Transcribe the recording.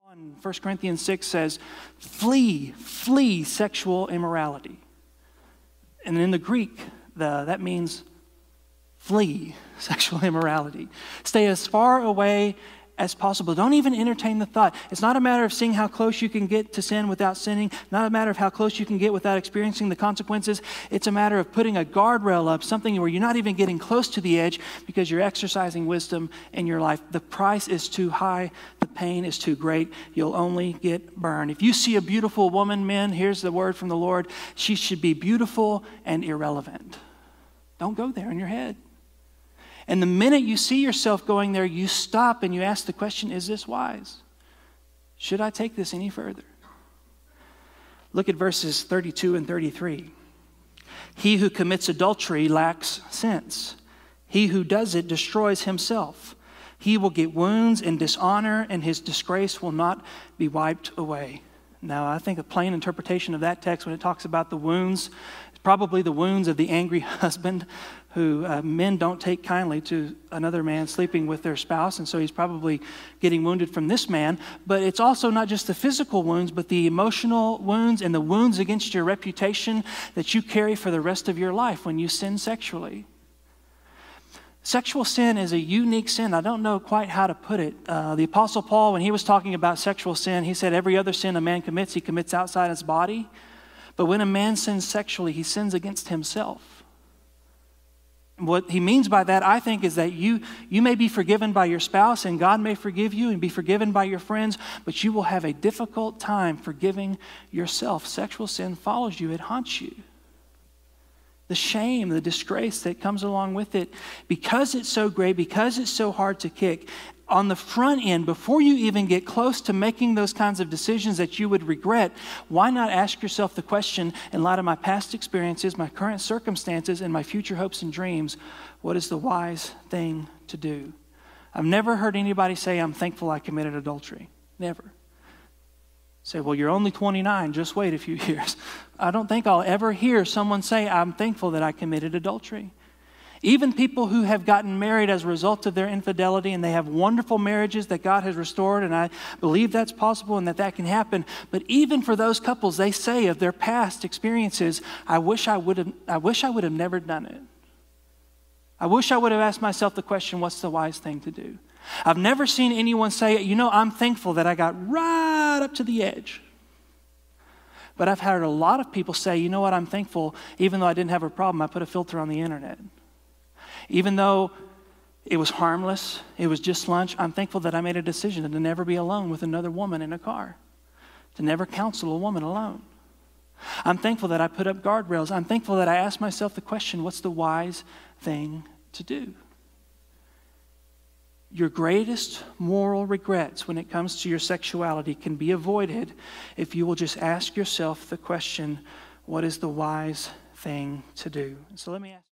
1 Corinthians 6 says, flee sexual immorality. And in the Greek, that means flee sexual immorality. Stay as far away as possible. Don't even entertain the thought. It's not a matter of seeing how close you can get to sin without sinning, not a matter of how close you can get without experiencing the consequences. It's a matter of putting a guardrail up, something where you're not even getting close to the edge because you're exercising wisdom in your life. The price is too high. The pain is too great. You'll only get burned. If you see a beautiful woman, men, here's the word from the Lord. She should be beautiful and irrelevant. Don't go there in your head. And the minute you see yourself going there, you stop and you ask the question, is this wise? Should I take this any further? Look at verses 32 and 33. He who commits adultery lacks sense. He who does it destroys himself. He will get wounds and dishonor, and his disgrace will not be wiped away. Now, I think a plain interpretation of that text when it talks about the wounds, is probably the wounds of the angry husband who men don't take kindly to another man sleeping with their spouse, and so he's probably getting wounded from this man. But it's also not just the physical wounds, but the emotional wounds and the wounds against your reputation that you carry for the rest of your life when you sin sexually. Sexual sin is a unique sin. I don't know quite how to put it. The Apostle Paul, when he was talking about sexual sin, he said every other sin a man commits, he commits outside his body. But when a man sins sexually, he sins against himself. What he means by that, I think, is that you may be forgiven by your spouse and God may forgive you and be forgiven by your friends, but you will have a difficult time forgiving yourself. Sexual sin follows you. It haunts you. The shame, the disgrace that comes along with it, because it's so great, because it's so hard to kick, on the front end, before you even get close to making those kinds of decisions that you would regret, why not ask yourself the question, in light of my past experiences, my current circumstances, and my future hopes and dreams, what is the wise thing to do? I've never heard anybody say, I'm thankful I committed adultery. Never. Say, well, you're only 29, just wait a few years. I don't think I'll ever hear someone say, I'm thankful that I committed adultery. Even people who have gotten married as a result of their infidelity, and they have wonderful marriages that God has restored, and I believe that's possible and that can happen. But even for those couples, they say of their past experiences, I wish I would have never done it. I wish I would have asked myself the question, what's the wise thing to do? I've never seen anyone say, I'm thankful that I got right up to the edge. But I've heard a lot of people say, you know what, I'm thankful, even though I didn't have a problem, I put a filter on the internet. Even though it was harmless, it was just lunch, I'm thankful that I made a decision to never be alone with another woman in a car, to never counsel a woman alone. I'm thankful that I put up guardrails. I'm thankful that I asked myself the question, what's the wise thing to do? Your greatest moral regrets when it comes to your sexuality can be avoided if you will just ask yourself the question, what is the wise thing to do? So let me ask